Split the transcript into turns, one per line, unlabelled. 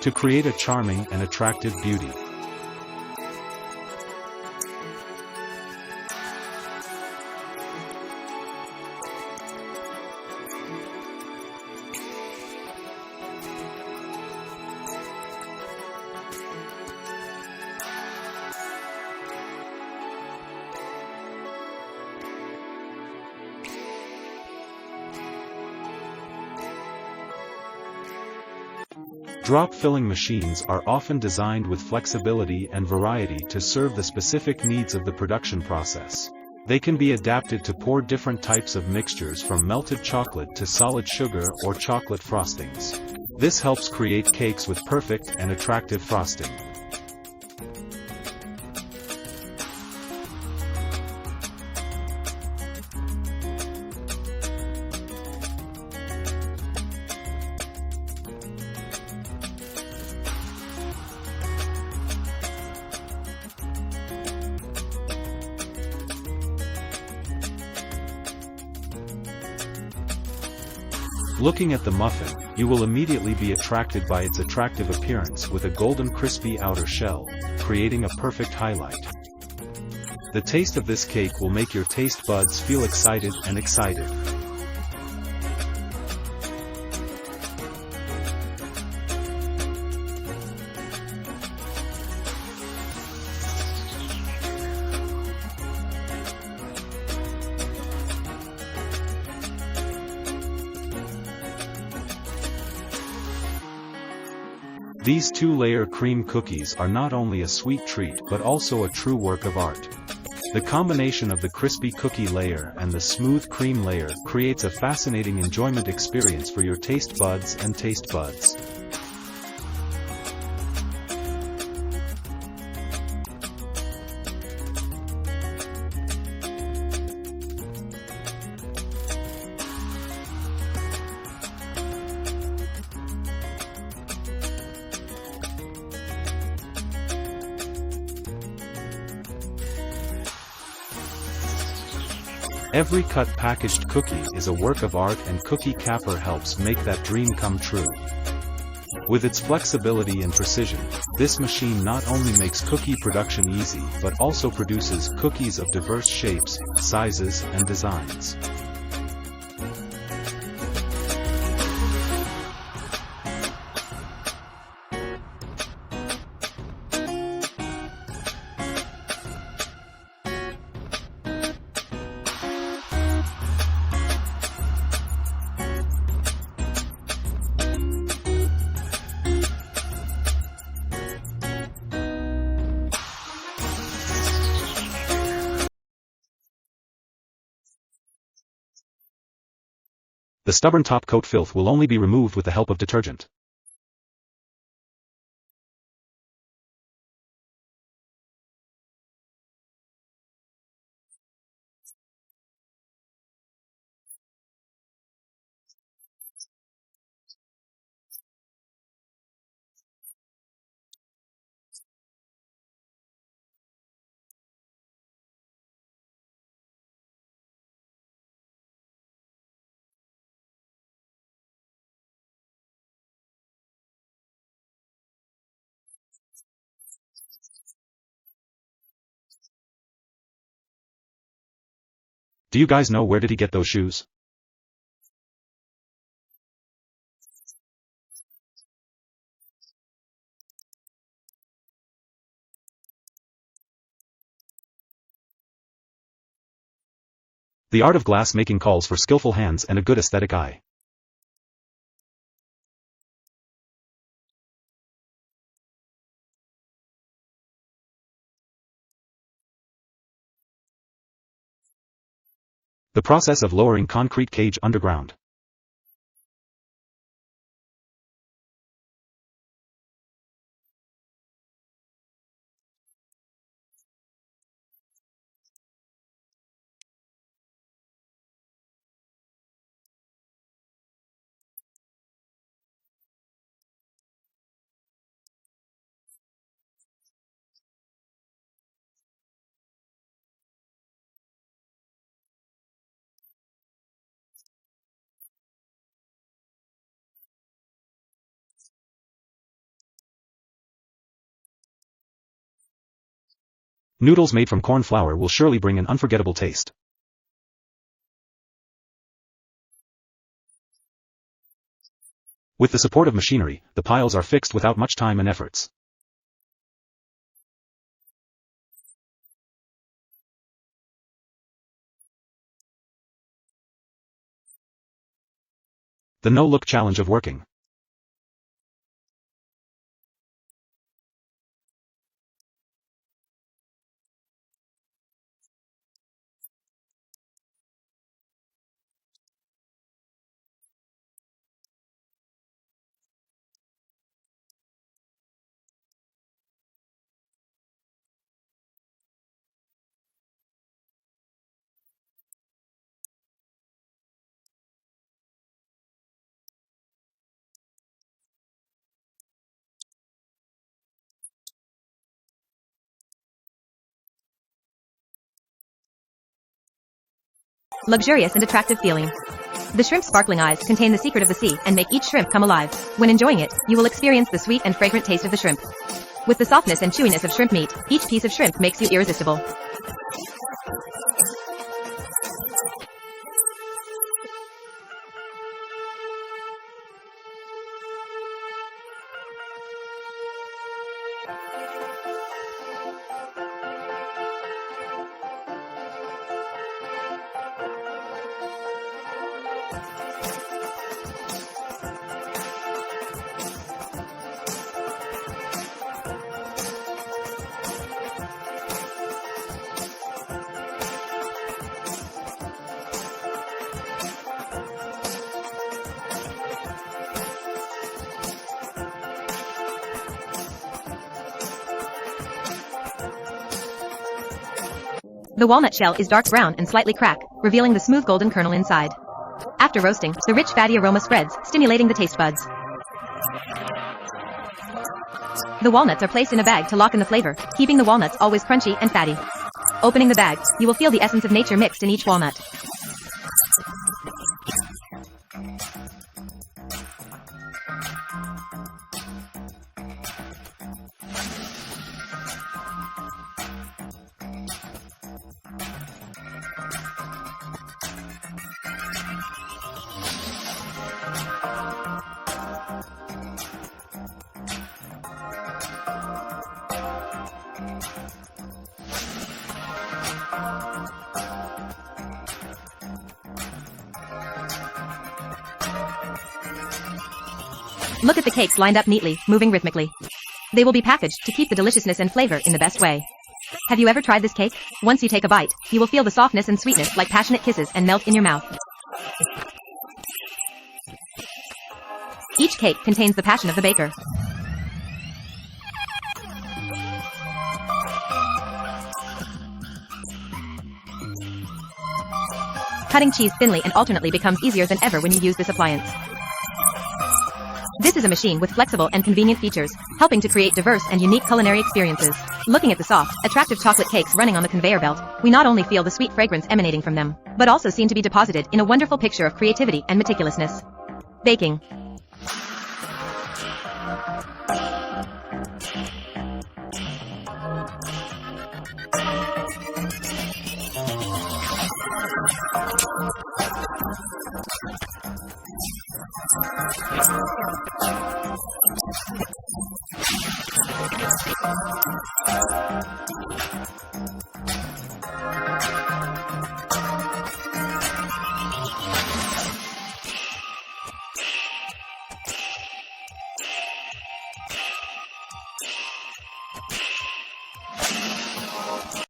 to create a charming and attractive beauty. Drop filling machines are often designed with flexibility and variety to serve the specific needs of the production process. They can be adapted to pour different types of mixtures from melted chocolate to solid sugar or chocolate frostings. This helps create cakes with perfect and attractive frosting. Looking at the muffin, you will immediately be attracted by its attractive appearance with a golden crispy outer shell, creating a perfect highlight. The taste of this cake will make your taste buds feel excited and excited. These two-layer cream cookies are not only a sweet treat but also a true work of art. The combination of the crispy cookie layer and the smooth cream layer creates a fascinating enjoyment experience for your taste buds and taste buds. Every cut packaged cookie is a work of art, and Cookie Capper helps make that dream come true. With its flexibility and precision, this machine not only makes cookie production easy but also produces cookies of diverse shapes, sizes, and designs. The stubborn top coat filth will only be removed with the help of detergent. Do you guys know where did he get those shoes? The art of glass making calls for skillful hands and a good aesthetic eye. The process of lowering concrete cage underground. Noodles made from corn flour will surely bring an unforgettable taste. With the support of machinery, the piles are fixed without much time and efforts. The no-look challenge of working.
Luxurious and attractive feeling. The shrimp's sparkling eyes contain the secret of the sea and make each shrimp come alive. When enjoying it, you will experience the sweet and fragrant taste of the shrimp. With the softness and chewiness of shrimp meat, each piece of shrimp makes you irresistible. The walnut shell is dark brown and slightly cracked, revealing the smooth golden kernel inside. After roasting, the rich fatty aroma spreads, stimulating the taste buds. The walnuts are placed in a bag to lock in the flavor, keeping the walnuts always crunchy and fatty. Opening the bag, you will feel the essence of nature mixed in each walnut. Look at the cakes lined up neatly, moving rhythmically. They will be packaged to keep the deliciousness and flavor in the best way. Have you ever tried this cake? Once you take a bite, you will feel the softness and sweetness like passionate kisses and melt in your mouth. Each cake contains the passion of the baker. Cutting cheese thinly and alternately becomes easier than ever when you use this appliance. This is a machine with flexible and convenient features, helping to create diverse and unique culinary experiences. Looking at the soft, attractive chocolate cakes running on the conveyor belt, we not only feel the sweet fragrance emanating from them, but also seem to be deposited in a wonderful picture of creativity and meticulousness. Baking.